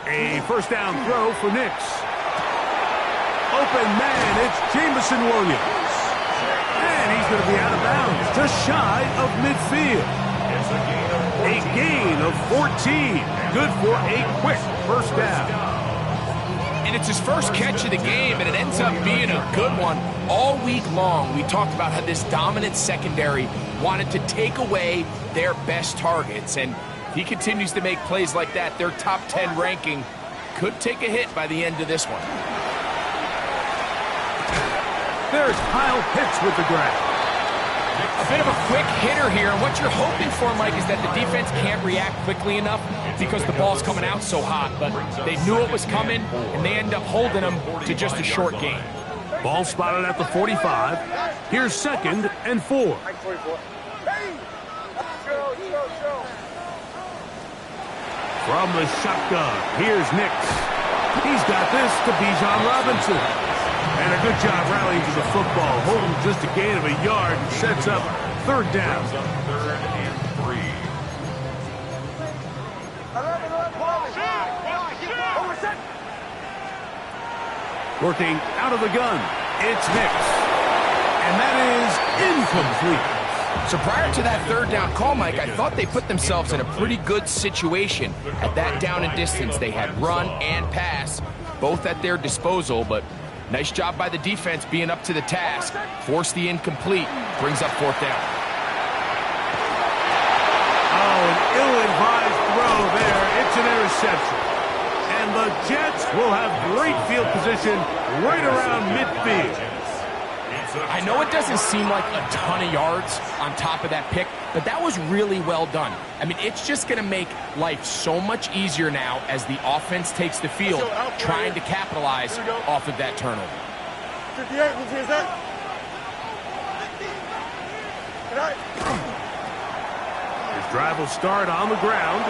A first down throw for Nix. Open man, it's Jamison Williams. And he's going to be out of bounds, just shy of midfield. A gain of 14. Good for a quick first down. And it's his first catch of the game, and it ends up being a good one. All week long, we talked about how this dominant secondary wanted to take away their best targets, and he continues to make plays like that. Their top 10 ranking could take a hit by the end of this one. There's Kyle Pitts with the grab. A bit of a quick hitter here, and what you're hoping for, Mike, is that the defense can't react quickly enough because the ball's coming out so hot, but they knew it was coming, and they end up holding them to just a short gain. Ball spotted at the 45. Here's 2nd and 4. From the shotgun, here's Nix. He's got this to Bijan Robinson. And a good job rallying to the football, holding just a gain of a yard and sets up 3rd down. Working out of the gun, it's Nix. And that is incomplete. So prior to that 3rd down call, Mike, I thought they put themselves in a pretty good situation at that down and distance. They had run and pass, both at their disposal, but nice job by the defense being up to the task. Force the incomplete, brings up 4th down. Oh, an ill-advised throw there. It's an interception. And the Jets will have great field position right around midfield. I know it doesn't seem like a ton of yards on top of that pick, but that was really well done. I mean, it's just going to make life so much easier now as the offense takes the field, trying to capitalize off of that turnover. 58, is that? His drive will start on the ground.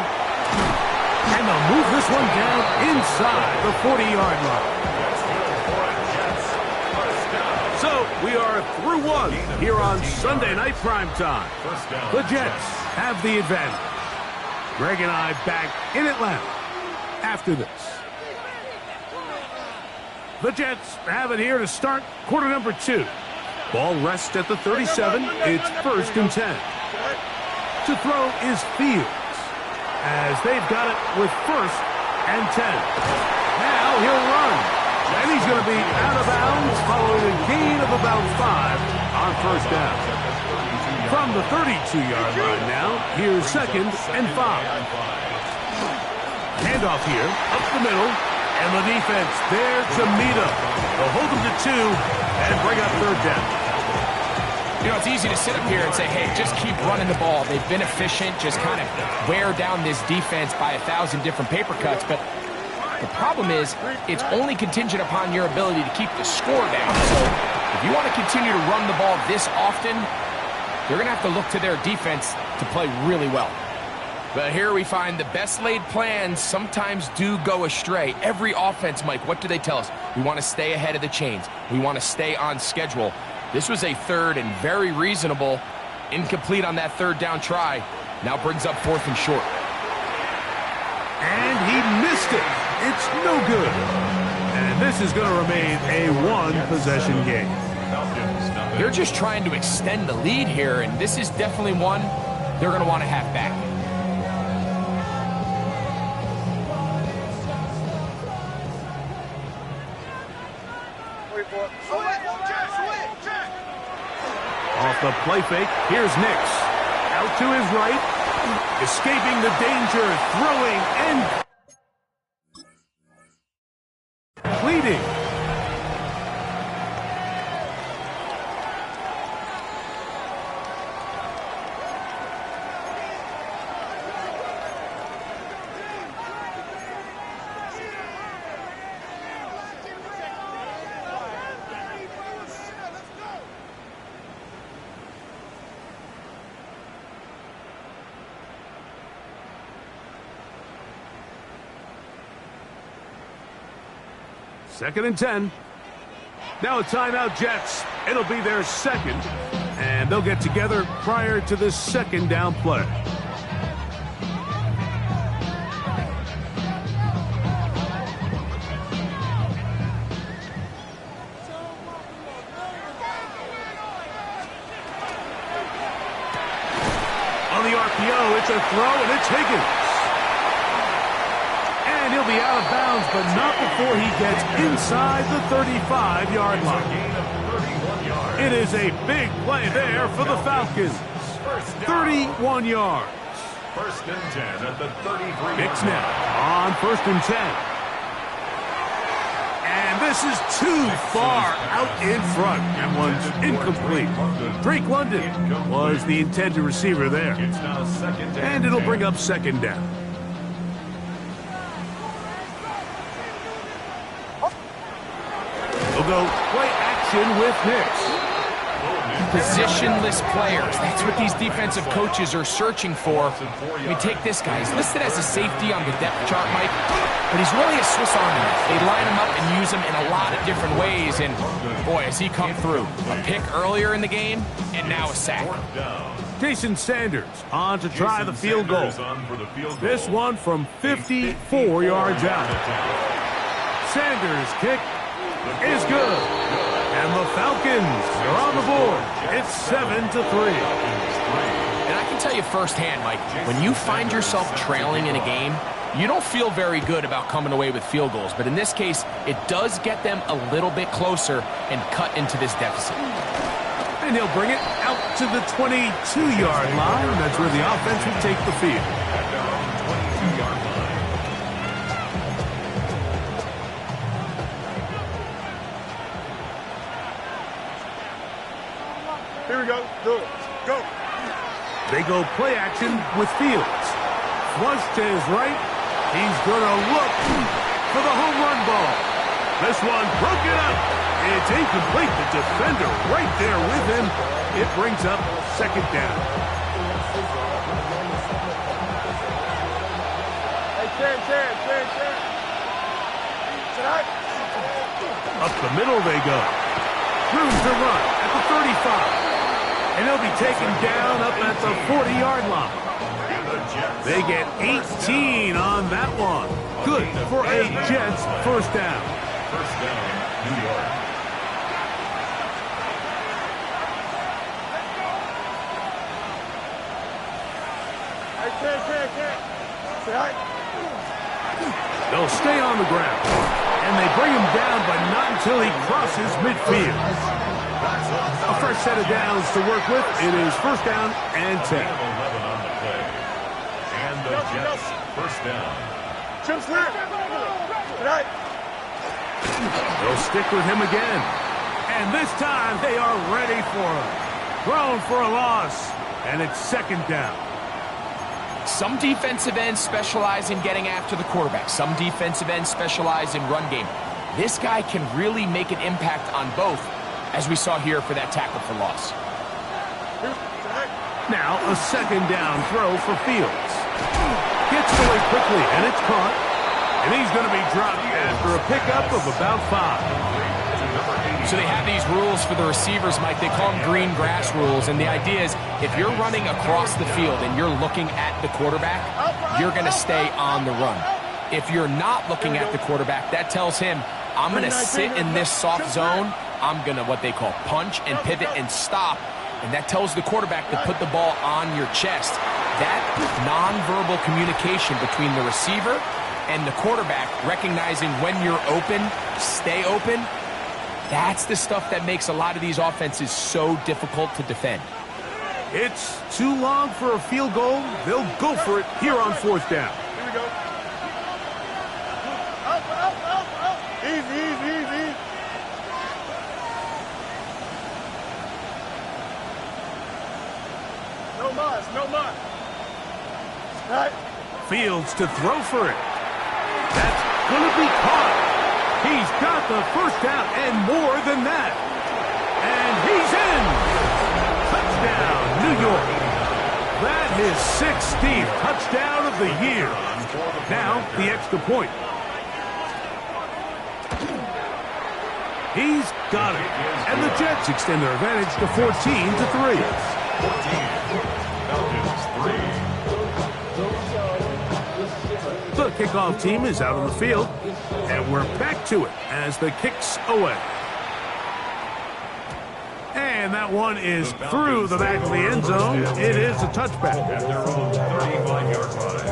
And they'll move this one down inside the 40-yard line. So we are through one here on Sunday Night Primetime. The Jets have the advantage. Greg and I back in Atlanta after this. The Jets have it here to start quarter number 2. Ball rests at the 37. It's 1st and 10. To throw is Fields, as they've got it with 1st and 10. Now he'll run. And he's going to be out of bounds following a gain of about 5 on 1st down. From the 32-yard line now, here's 2nd and 5. Handoff here, up the middle, and the defense there to meet him. They'll hold him to 2 and bring up 3rd down. You know, it's easy to sit up here and say, hey, just keep running the ball. They've been efficient, just kind of wear down this defense by 1,000 different paper cuts, but the problem is, it's only contingent upon your ability to keep the score down. So if you want to continue to run the ball this often, you're going to have to look to their defense to play really well. But here we find the best laid plans sometimes do go astray. Every offense, Mike, what do they tell us? We want to stay ahead of the chains. We want to stay on schedule. This was a 3rd and very reasonable. Incomplete on that 3rd down try. Now brings up 4th and short. And he missed it. It's no good. And this is going to remain a 1-possession game. They're just trying to extend the lead here, and this is definitely one they're going to want to have back. Off the play fake, here's Nix. Out to his right, escaping the danger, throwing and leading. Second and 10. Now a timeout, Jets. It'll be their 2nd, and they'll get together prior to the 2nd down play. It's a throw, and it's Higgins. And he'll be out of bounds, but not before he gets inside the 35-yard line. It is a big play there for the Falcons. 31 yards. First and 10 at the 33. Kicks now on 1st and 10. And this is too far out in front. That one's incomplete. Drake London was the intended receiver there. And it'll bring up 2nd down. We'll go play action with Hicks. Positionless players. That's what these defensive coaches are searching for. I mean, take this guy. He's listed as a safety on the depth chart, Mike, but he's really a Swiss Army knife. They line him up and use him in a lot of different ways, and boy, has he come through. A pick earlier in the game, and now a sack. Jason Sanders on to try the field goal. This one from 54 yards out. Sanders' kick is good. And the Falcons are on the board. It's 7-3. And I can tell you firsthand, Mike, when you find yourself trailing in a game, you don't feel very good about coming away with field goals. But in this case, it does get them a little bit closer and cut into this deficit. And he'll bring it out to the 22-yard line. That's where the offense will take the field. Here we go. Do it. Go. They go play action with Fields. Flush to his right. He's going to look for the home run ball. This one broken up. It's incomplete. The defender right there with him. It brings up 2nd down. Hey, Ken. Tonight. Up the middle they go. Room to run at the 35. And he'll be taken down up at the 40-yard line. They get 18 on that one. Good for a Jets 1st down. First down, New York. Hey, Ken. Tonight. They'll stay on the ground. And they bring him down, but not until he crosses midfield. A fresh set of downs to work with. It is 1st down and 10. 11 on the play. And the Jets, 1st down. Jump clear. Tonight. They'll stick with him again. And this time they are ready for him. Thrown for a loss. And it's 2nd down. Some defensive ends specialize in getting after the quarterback. Some defensive ends specialize in run game. This guy can really make an impact on both, as we saw here for that tackle for loss. Now a 2nd down throw for Fields. Gets it away quickly, and it's caught. And he's going to be dropped after a pickup of about 5. So they have these rules for the receivers, Mike. They call them green grass rules. And the idea is if you're running across the field and you're looking at the quarterback, you're going to stay on the run. If you're not looking at the quarterback, that tells him, I'm going to sit in this soft zone. I'm going to what they call punch and pivot and stop. And that tells the quarterback to put the ball on your chest. That nonverbal communication between the receiver and the quarterback, recognizing when you're open, stay open, that's the stuff that makes a lot of these offenses so difficult to defend. It's too long for a field goal. They'll go for it here on 4th down. Here we go. Up. Easy. No mud. Right. Fields to throw for it. That's going to be caught. He's got the 1st down and more than that. And he's in. Touchdown, New York. That is 16th touchdown of the year. Now the extra point. He's got it. And the Jets extend their advantage to 14-3. 14. The kickoff team is out on the field, and we're back to it as the kick's away. And And that one is through the back of the end zone. It is a touchback. At their own 35-yard line.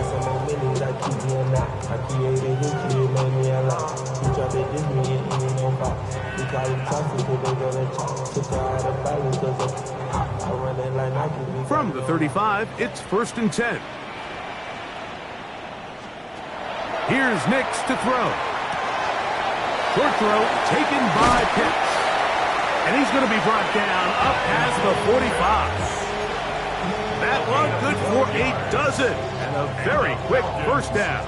From the 35, it's 1st and 10. Here's Nix to throw. Short throw taken by Pitts. And he's going to be brought down up past the 45. That one good for a dozen. And a very quick first down.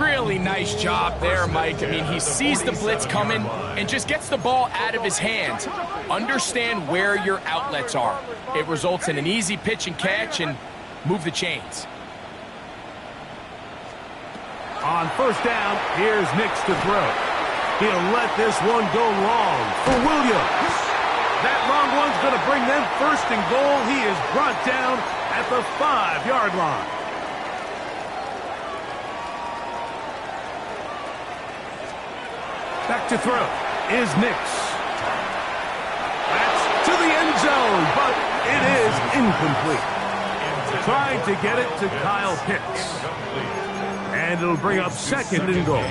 Really nice job there, Mike. I mean, he sees the blitz coming and just gets the ball out of his hands. Understand where your outlets are. It results in an easy pitch and catch and move the chains. On first down, here's Nix to throw. He'll let this one go long for Williams. That long one's going to bring them 1st and goal. He is brought down at the 5-yard line. Back to throw is Nix. That's to the end zone, but it is incomplete. Trying to get it to Kyle Pitts. And it'll bring up 2nd and goal.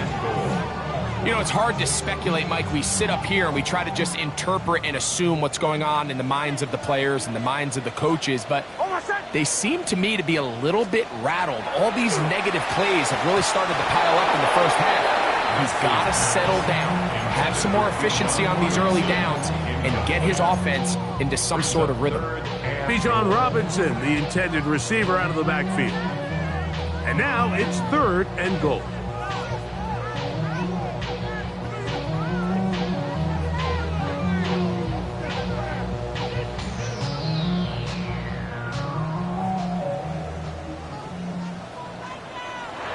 You know, it's hard to speculate, Mike. We sit up here and we try to just interpret and assume what's going on in the minds of the players and the minds of the coaches, but they seem to me to be a little bit rattled. All these negative plays have really started to pile up in the first half. He's got to settle down, have some more efficiency on these early downs, and get his offense into some sort of rhythm. Bijan Robinson, the intended receiver, out of the backfield. And now it's 3rd and goal.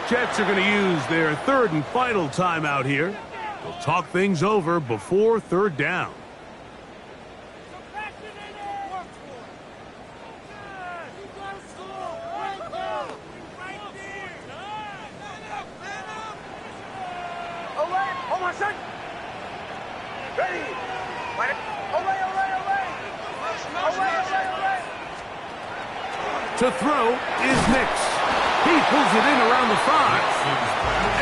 Jets are going to use their 3rd and final timeout here. They'll talk things over before 3rd down. To throw is Nix. He pulls it in around the 5.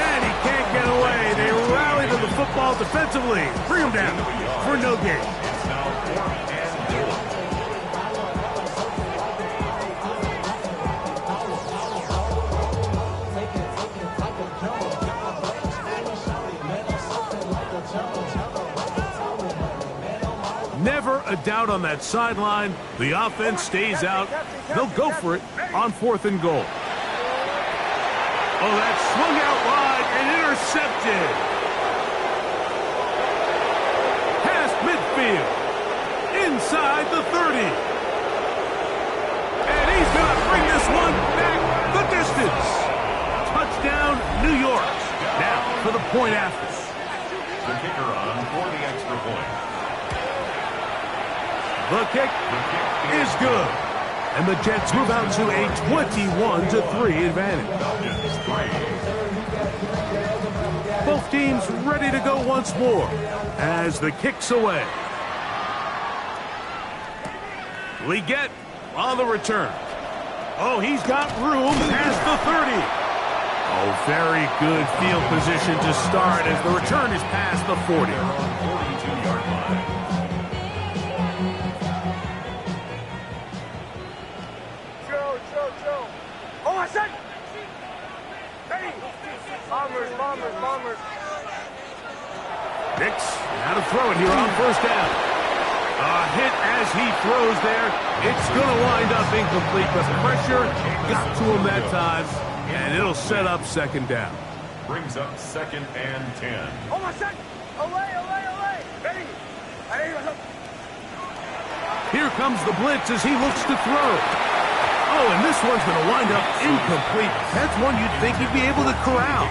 And he can't get away. They rally to the football defensively. Bring him down for no gain. Never a doubt on that sideline. The offense stays out. They'll go for it on 4th and goal. Oh, that's swung out wide and intercepted. Past midfield. Inside the 30. And he's going to bring this one back the distance. Touchdown, New York. Now for the point after. The kicker on for the extra point. The kick is good. And the Jets move out to a 21-3 advantage. Both teams ready to go once more as the kick's away. Leggett on the return. Oh, he's got room past the 30. Oh, very good field position to start as the return is past the 40. 42-yard line. Bombers. Nix, now to throw it here on first down. A hit as he throws there. It's going to wind up incomplete, but pressure got to him that time, and it'll set up 2nd down. Brings up 2nd and 10. Here comes the blitz as he looks to throw. Oh, and this one's going to wind up incomplete. That's one you'd think he'd be able to corral.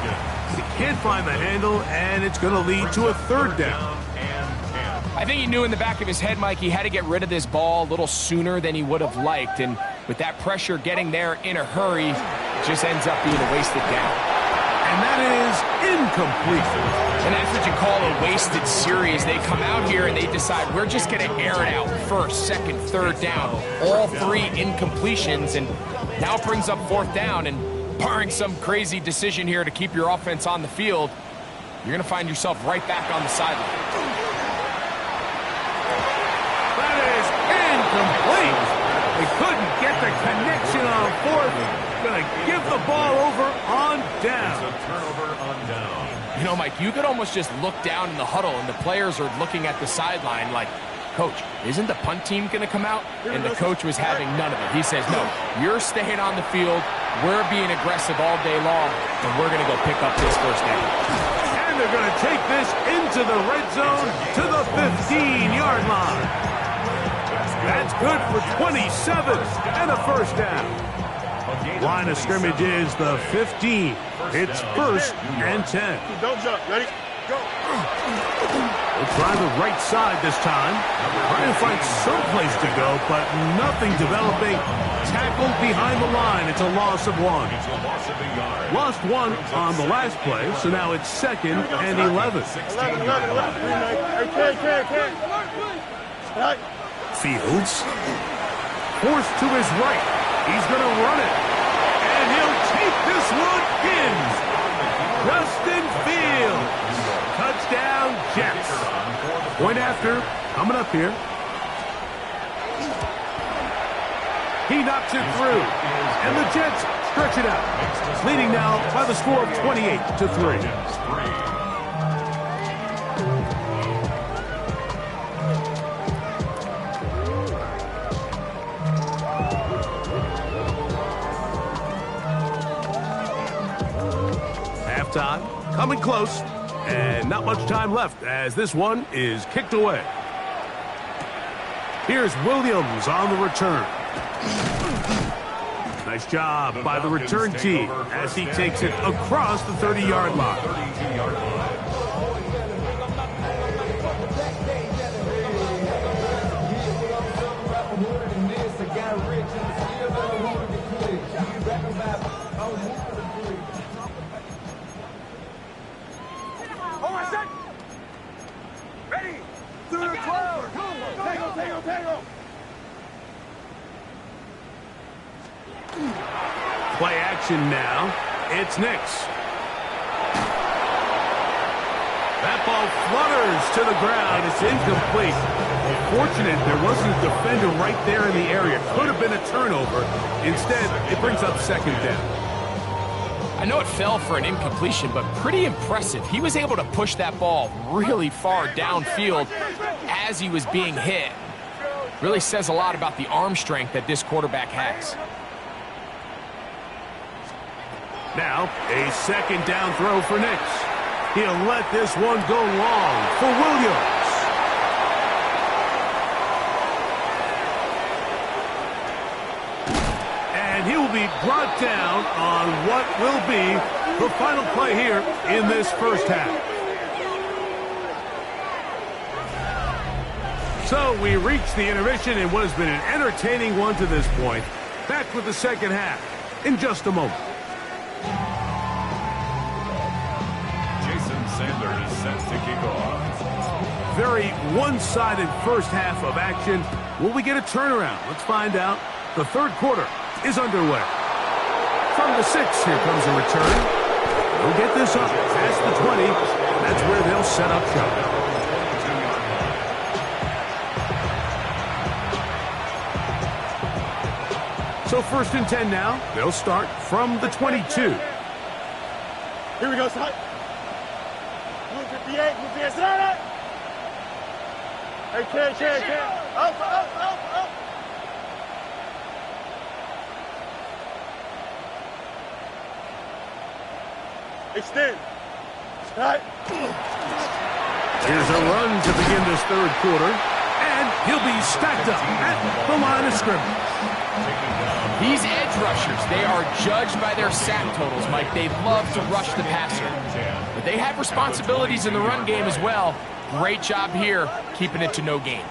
He can't find the handle, and it's going to lead to a 3rd down. I think he knew in the back of his head, Mike, he had to get rid of this ball a little sooner than he would have liked. And with that pressure getting there in a hurry, it just ends up being a wasted down. And that is incomplete. And that's what you call a wasted series. They come out here and they decide we're just going to air it out first, second, third down. All three incompletions, and now it brings up fourth down. And barring some crazy decision here to keep your offense on the field, you're going to find yourself right back on the sideline. That is incomplete. They couldn't get the connection on fourth. Going to give the ball over on down. It's a turnover on down. You know, Mike, you could almost just look down in the huddle, and the players are looking at the sideline like, Coach, isn't the punt team going to come out? And the coach was having none of it. He says, no, you're staying on the field. We're being aggressive all day long, and we're going to go pick up this first down. And they're going to take this into the red zone to the 15-yard line. That's good for 27 and a first down. Line of scrimmage is the 15. It's first and 10. Don't jump. Ready? Go. We'll try the right side this time. Trying to find some place to go, but nothing developing. Tackled behind the line. It's a loss of one. It's a loss of a yard. Lost one on the last play, so now it's second and 11. 11. Okay. Right. Fields. Forced to his right. He's going to run it. And he'll take this one in. Justin Fields. Touchdown, Jets. Point after coming up here. He knocks it through. And the Jets stretch it out. Leading now by the score of 28-3. Halftime coming close, and not much time left as this one is kicked away. Here's Williams on the return. Nice job by the return team as he takes it across the 30-yard line. 32-yard line. Ready? Through the 12. Tango. Play action now. It's Nix. That ball flutters to the ground. It's incomplete. Fortunate there wasn't a defender right there in the area. Could have been a turnover. Instead, it brings up second down. I know it fell for an incompletion, but pretty impressive. He was able to push that ball really far downfield as he was being hit. Really says a lot about the arm strength that this quarterback has. Now, a second down throw for Nix. He'll let this one go long for Williams. And he will be brought down on what will be the final play here in this first half. So we reach the intermission in what has been an entertaining one to this point. Back with the second half in just a moment. Sanders is set to kick off. Very one-sided first half of action. Will we get a turnaround? Let's find out. The third quarter is underway. From the 6, here comes a return. They'll get this up past the 20. That's where they'll set up shop. So first and 10 now. They'll start from the 22. Here we go, son. 58, start. Okay. Up. Extend. Start. Here's a run to begin this third quarter, and he'll be stacked up at the line of scrimmage. These edge rushers, they are judged by their sack totals, Mike. They love to rush the passer. But they have responsibilities in the run game as well. Great job here, keeping it to no gain.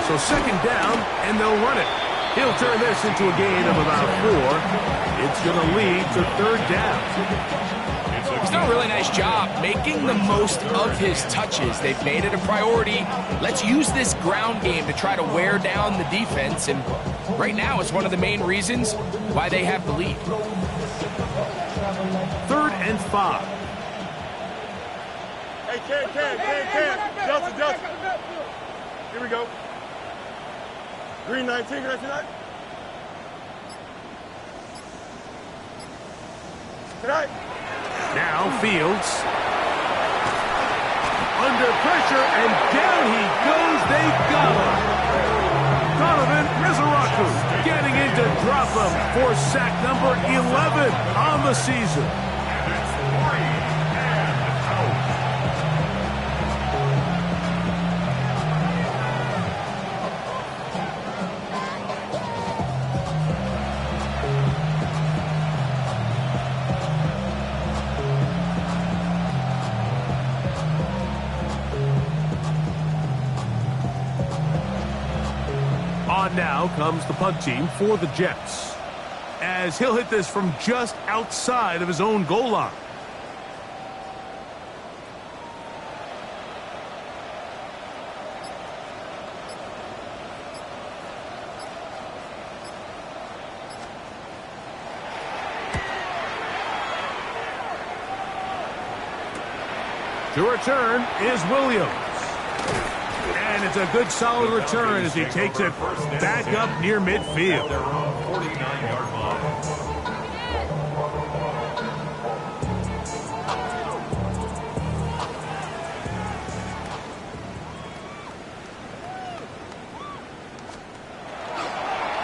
So second down, and they'll run it. He'll turn this into a gain of about 4. It's going to lead to third down. He's done a really nice job making the most of his touches. They've made it a priority. Let's use this ground game to try to wear down the defense, and right now it's one of the main reasons why they have the lead. 3rd and 5. Hey, Cam. Justin. Here we go. Green 19, can I see that? Tonight. Now Fields. Under pressure, and down he goes. They got him. Donovan Rizaraku getting in to drop him for sack number 11 on the season. On now comes the punt team for the Jets, as he'll hit this from just outside of his own goal line. To return is Williams. And it's a good solid return as he takes it back up near midfield. Their own 49-yard line.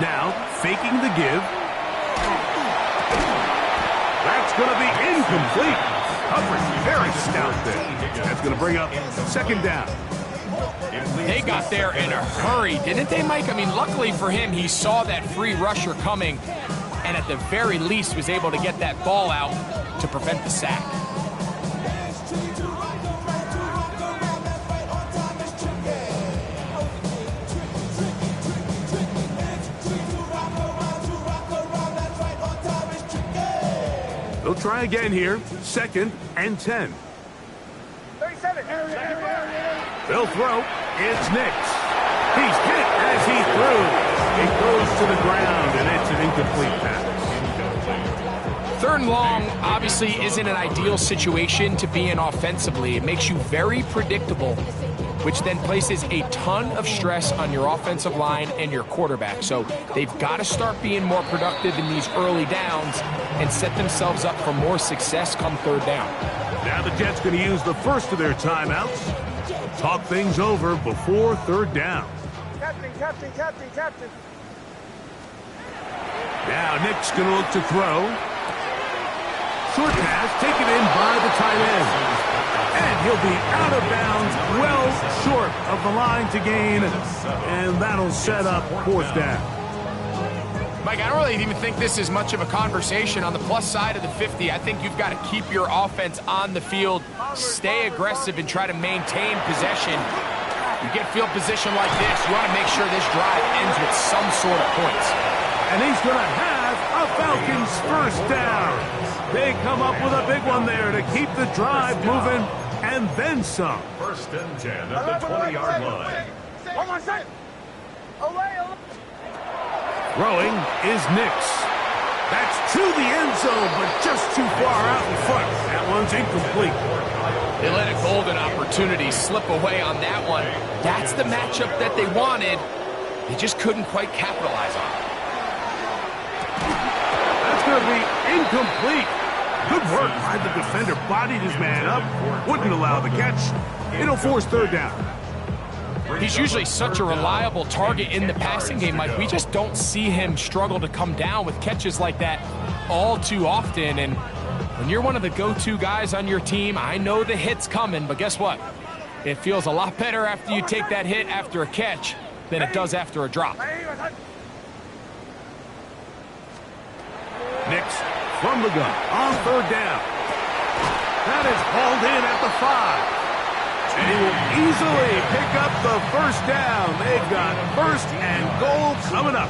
Now, faking the give. That's going to be incomplete. Coverage very stout there. That's going to bring up 2nd down. They got there in a hurry, didn't they, Mike? I mean, luckily for him, he saw that free rusher coming and at the very least was able to get that ball out to prevent the sack. They'll try again here. 2nd and 10. 37. They'll throw. It's Nix. He's hit as he threw. It goes to the ground, and it's an incomplete pass. 3rd and long obviously isn't an ideal situation to be in offensively. It makes you very predictable, which then places a ton of stress on your offensive line and your quarterback. So they've got to start being more productive in these early downs and set themselves up for more success come 3rd down. Now the Jets going to use the first of their timeouts. Talk things over before 3rd down. Captain. Now Nick's going to look to throw. Short pass taken in by the tight end. And he'll be out of bounds, well short of the line to gain. And that'll set up 4th down. Mike, I don't really even think this is much of a conversation. On the plus side of the 50, I think you've got to keep your offense on the field, stay aggressive, and try to maintain possession. You get field position like this, you want to make sure this drive ends with some sort of points. And he's going to have a Falcons 1st down. They come up with a big one there to keep the drive moving, and then some. 1st and 10 at the 20-yard line. One more second. Away. Throwing is Nix. That's to the end zone, but just too far out in front. That one's incomplete. They let a golden opportunity slip away on that one. That's the matchup that they wanted. They just couldn't quite capitalize on it. That's going to be incomplete. Good work by the defender. Bodied his man up. Wouldn't allow the catch. It'll force 3rd down. He's usually such a reliable target in the passing game, Mike. We just don't see him struggle to come down with catches like that all too often. And when you're one of the go-to guys on your team, I know the hit's coming, but guess what? It feels a lot better after you take that hit after a catch than it does after a drop. Nix from the gun on 3rd down. That is hauled in at the 5. And he will easily pick up the 1st down. They've got 1st and goal coming up.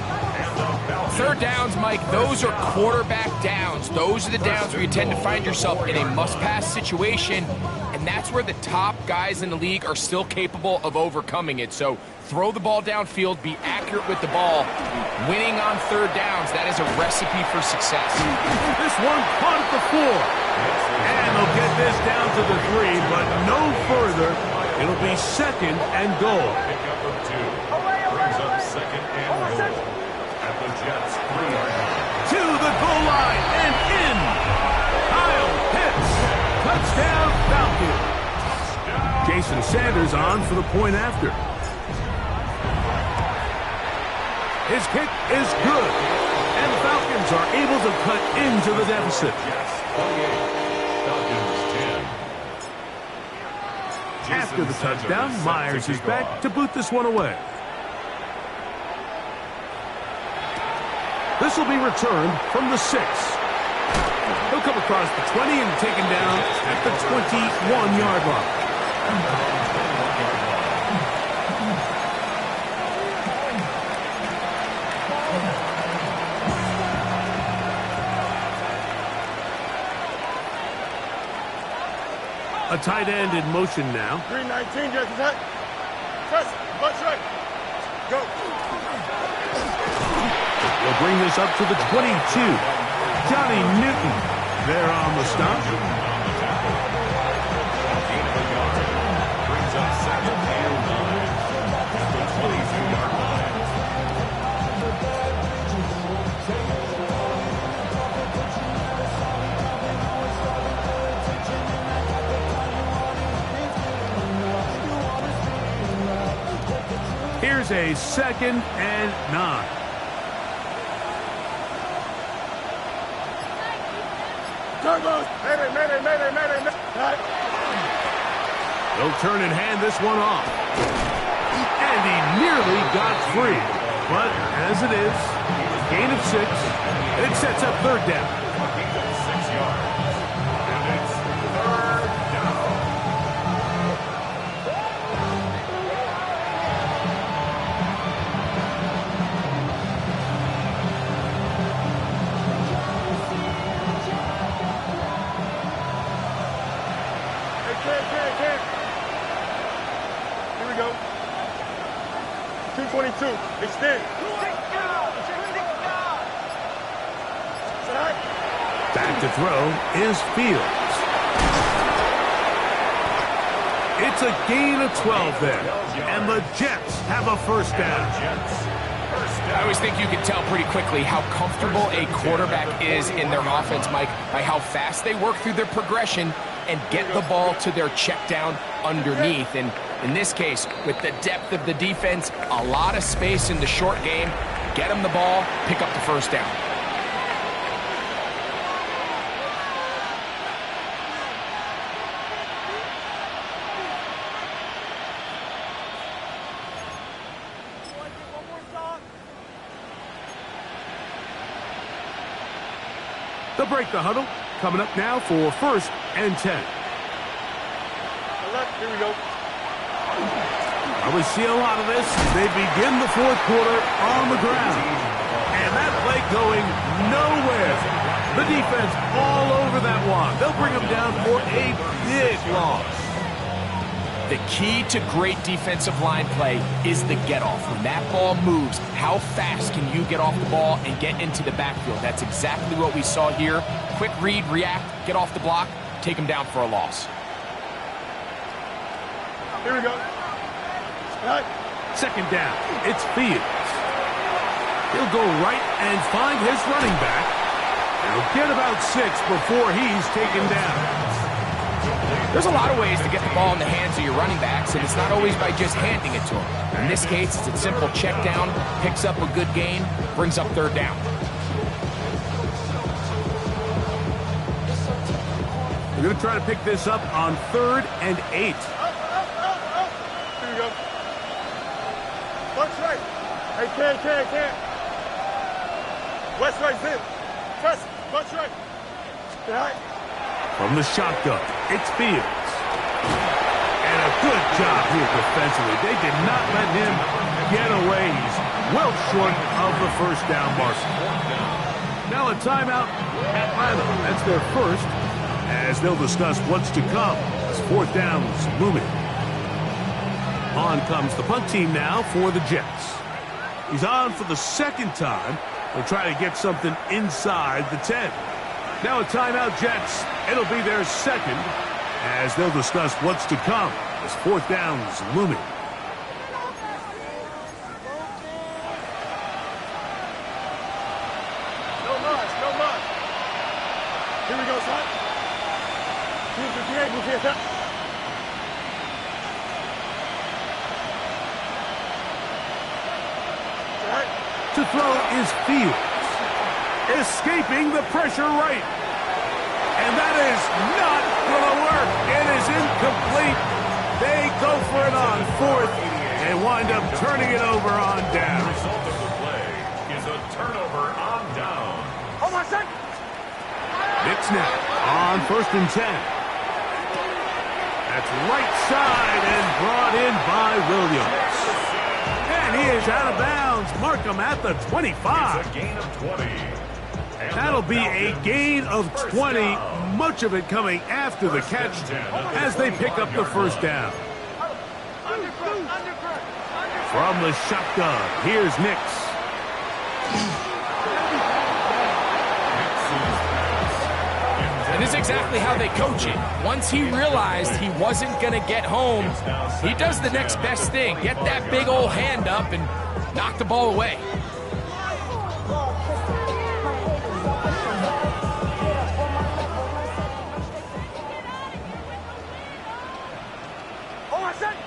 Third downs, Mike, those are quarterback downs. Those are the downs where you tend to find yourself in a must-pass situation, and that's where the top guys in the league are still capable of overcoming it. So throw the ball downfield, be accurate with the ball. Winning on third downs, that is a recipe for success. This one caught at the 4. And they'll get this down to the 3, but no further. It'll be second and goal. Pickup of 2. Brings up second and goal. At the Jets 3-yard line. To the goal line and in. Kyle Pitts. Touchdown Falcons. Jason Sanders on for the point after. His kick is good. And the Falcons are able to cut into the deficit. Jets 28. Falcons 10. After the touchdown, Myers is back to boot this one away. This will be returned from the 6. He'll come across the 20 and taken down at the 21-yard line. A tight end in motion now. 319, Jets attack. Press, bunch right. Go. We'll bring this up to the 22. Johnny Newton there on the stop. Brings up second and 9. At the 22-yard line. Here's a second and 9. They'll turn and hand this one off. And he nearly got free. But as it is, gain of 6. It sets up third down. 6 yards. And it's third down. Can't. Here we go. 222. Extend. Back to throw is Fields. It's a gain of 12 there. And the Jets have a first down. I always think you can tell pretty quickly how comfortable a quarterback is in their offense, Mike, by how fast they work through their progression and get the ball to their check down underneath. And in this case, with the depth of the defense, a lot of space in the short game, get them the ball, pick up the first down. They'll break the huddle. Coming up now for first and 10. Here we go. We see a lot of this. They begin the fourth quarter on the ground. And that play going nowhere. The defense all over that one. They'll bring them down for a big loss. The key to great defensive line play is the get-off. When that ball moves, how fast can you get off the ball and get into the backfield? That's exactly what we saw here. Quick read, react, get off the block, take them down for a loss. Here we go. Second down, it's Fields. He'll go right and find his running back. He'll get about 6 before he's taken down. There's a lot of ways to get the ball in the hands of your running backs, and it's not always by just handing it to them. In this case, it's a simple check down, picks up a good gain, brings up third down. We're going to try to pick this up on 3rd and 8. Here we go. Bunch right. Hey, can't. West right, zip. Press, bunch right. Behind. From the shotgun, it's Fields. And a good job here defensively. They did not let him get away. He's well short of the first down mark. Now a timeout, Atlanta. That's their first, as they'll discuss what's to come as fourth down's looming. On comes the punt team now for the Jets. He's on for the second time. They'll try to get something inside the 10. Now a timeout, Jets. It'll be their second, as they'll discuss what's to come as fourth down's looming. No rush. Here we go, son. To throw is Fields. Escaping the pressure right. And that is not going to work. It is incomplete. They go for it on fourth and wind up turning it over on down. The result of the play is a turnover on down. Hold on a second. It's now on 1st and 10. That's right side and brought in by Williams. And he is out of bounds. Mark him at the 25. It's a gain of 20. That'll be a gain of 20, much of it coming after the catch as they pick up the first down. From the shotgun, here's Nix. And this is exactly how they coach it. Once he realized he wasn't going to get home, he does the next best thing. Get that big old hand up and knock the ball away. Hold on a second.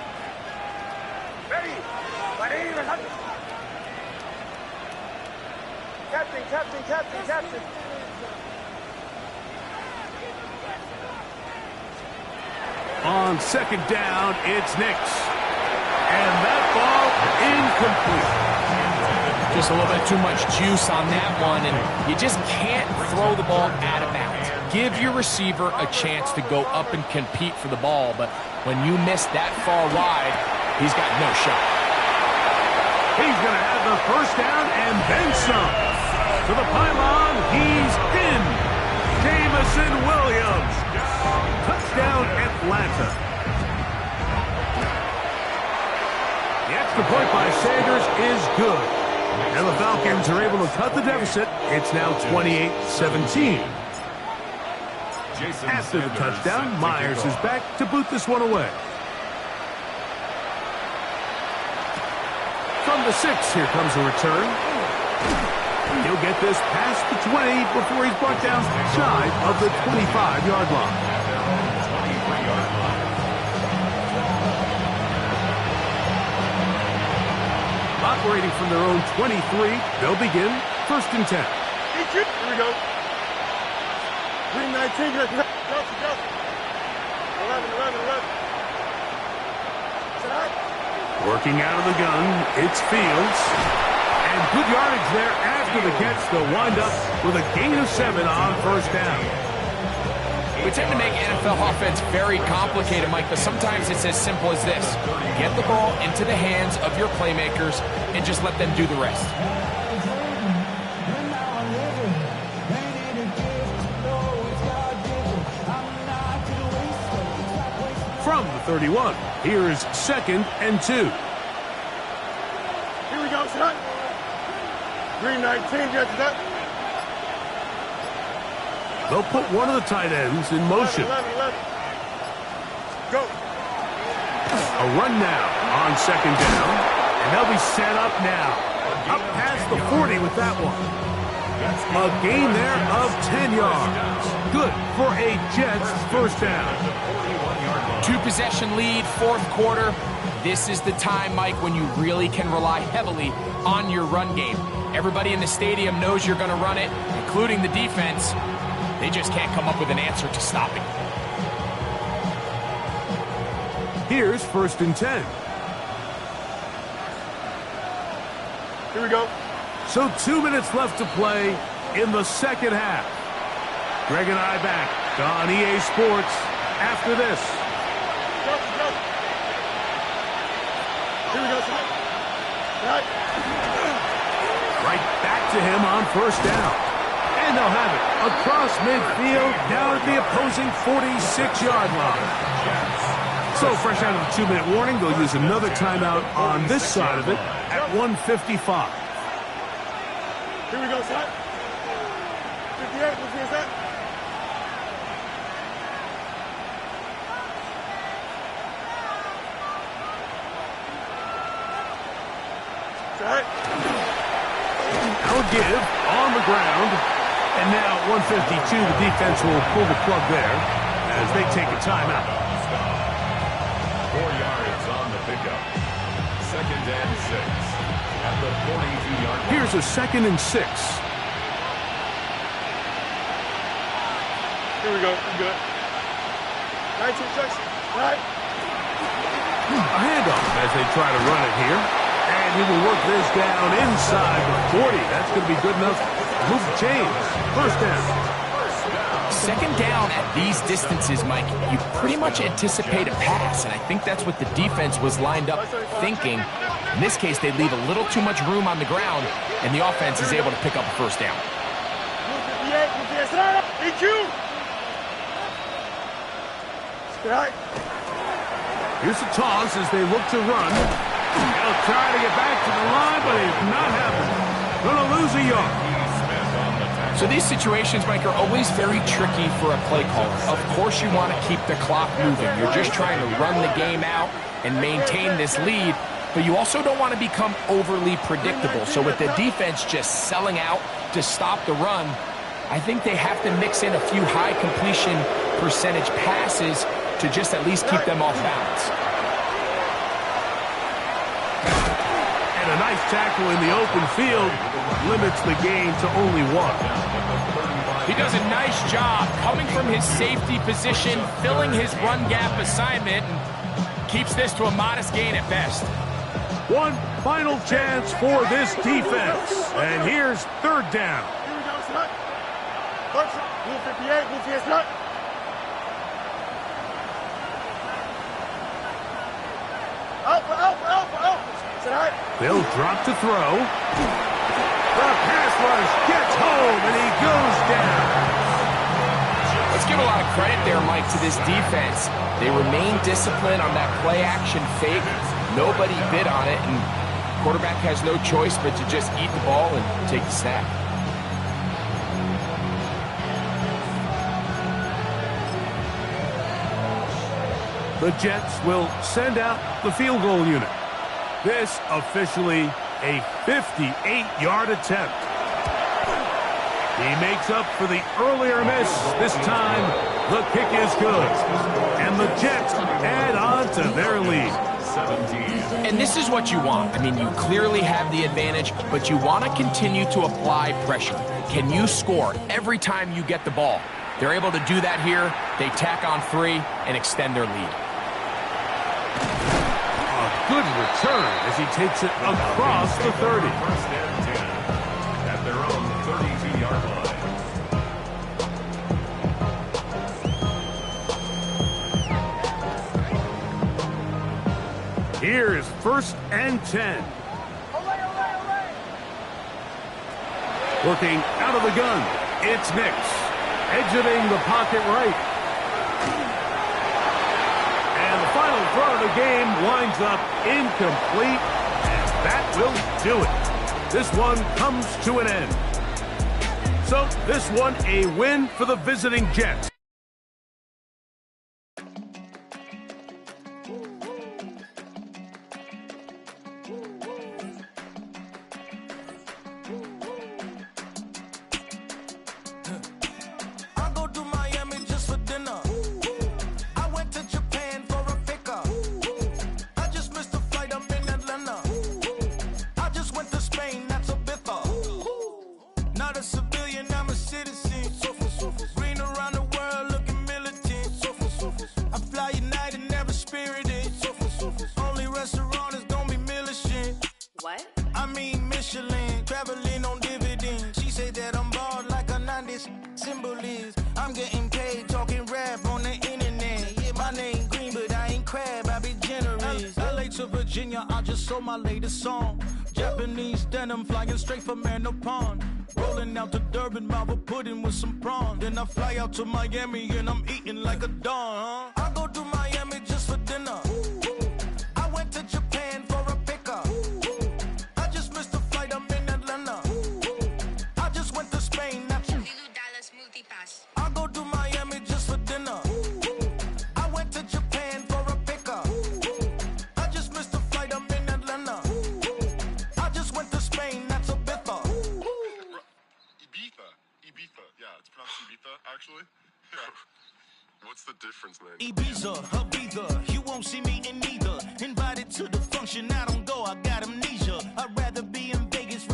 Ready. Captain. On second down, it's Nix. And that ball incomplete. Just a little bit too much juice on that one, and you just can't throw the ball out of bounds. Give your receiver a chance to go up and compete for the ball, but when you miss that far wide, he's got no shot. He's going to have the first down and then some. To the pylon, he's in. Jamison Williams. Touchdown, Atlanta. The extra point by Sanders is good. And the Falcons are able to cut the deficit. It's now 28-17. After the touchdown, Myers is back to boot this one away. From the 6, here comes a return. He'll get this past the 20 before he's brought down shy of the 25-yard line. Operating from their own 23, they'll begin 1st and 10. Here we go. Green 19. Justin. 11. Working out of the gun, it's Fields. And good yardage there after the catch. They'll wind up with a gain of 7 on first down. We tend to make NFL offense very complicated, Mike, but sometimes it's as simple as this. Get the ball into the hands of your playmakers and just let them do the rest. From the 31, here's 2nd and 2. Here we go, son. Green 19, Justin. They'll put one of the tight ends in motion. 11. Go. A run now on 2nd down. And they'll be set up now. Up past the 40 with that one. A gain there of 10 yards. Good for a Jets first down. 2-possession lead, 4th quarter. This is the time, Mike, when you really can rely heavily on your run game. Everybody in the stadium knows you're going to run it, including the defense. They just can't come up with an answer to stop it. Here's 1st and 10. Here we go. So 2 minutes left to play in the second half. Greg and I back on EA Sports after this. Here we go, son. Right. Right back to him on first down. And they'll have it across midfield down at the opposing 46-yard line. So fresh out of the 2-minute warning, they'll use another timeout on this side of it at 1:55. Here we go, son. 58, what's that? Set. Now a give on the ground. And now at 1:52, the defense will pull the plug there as they take a timeout. 4 yards on the pickup. 2nd and 6 at the 42-yard line. Here's a 2nd and 6. Here we go. We're good. 19 shots. Right. A handoff as they try to run it here. And he will work this down inside the 40. That's going to be good enough to move the chains. First down. 2nd down at these distances, Mike, you pretty much anticipate a pass, and I think that's what the defense was lined up thinking. In this case, they leave a little too much room on the ground, and the offense is able to pick up a first down. Here's the toss as they look to run. They'll try to get back to the line, but it's not happening. Going to lose a yard. So these situations, Mike, are always very tricky for a play caller. Of course you want to keep the clock moving. You're just trying to run the game out and maintain this lead, but you also don't want to become overly predictable. So with the defense just selling out to stop the run, I think they have to mix in a few high completion percentage passes to just at least keep them off balance. And a nice tackle in the open field limits the game to only 1. He does a nice job coming from his safety position, filling his run gap assignment, and keeps this to a modest gain at best. One final chance for this defense. And here's 3rd down. Here we go, son. Move 58, move here, son. Out. They'll drop to throw. The pass rush gets home, and he goes down. Let's give a lot of credit there, Mike, to this defense. They remain disciplined on that play-action fake. Nobody bid on it, and quarterback has no choice but to just eat the ball and take the snap. The Jets will send out the field goal unit. This officially a 58-yard attempt. He makes up for the earlier miss. This time, the kick is good. And the Jets add on to their lead. 17. And this is what you want. I mean, you clearly have the advantage, but you want to continue to apply pressure. Can you score every time you get the ball? They're able to do that here. They tack on 3 and extend their lead. Good return as he takes it across the 30. 1st and 10 at their own 32-yard line. Here's 1st and 10. Looking out of the gun, it's Nix. Exiting the pocket right. And the final throw of the game winds up incomplete, and that will do it. This one comes to an end. So this one a win for the visiting Jets. Virginia, I just sold my latest song. Japanese denim flying straight from Pond. Rolling out to Durban, Marvel pudding with some prawn. Then I fly out to Miami and I'm eating like a don. I go to Miami just for dinner. I went to Japan for a pickup. I just missed the flight, I'm in Atlanta. I just went to Spain, that's Dallas multipass. I go to Miami just for dinner. I went to Japan for a pickup. I just missed the flight, I'm in Atlanta. I just went to Spain, that's a bither. Ibiza. Yeah, it's pronounced Ibiza, actually. Yeah. What's the difference, man? Ibiza, Ibiza, you won't see me in neither. Invited to the function, I don't go, I got amnesia. I'd rather be in Vegas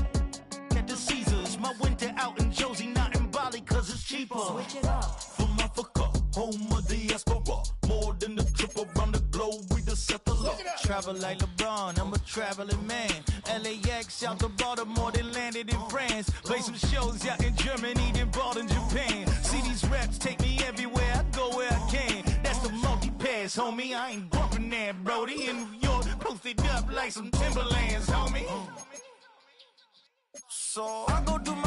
at the Caesars. My winter out in Josie, not in Bali, cause it's cheaper. Switch it up. From Africa, home of the diaspora. More than the trip around the globe, we just set the law. Travel like LeBron, I'm a traveling man. LAX out to Baltimore, then landed in France. Play some shows out in Germany, then bought in Japan. See these raps take me everywhere, I go where I can. That's the multi-pass, homie, I ain't bumping that, Brody. In New York, posted up like some Timberlands, homie. So I go to my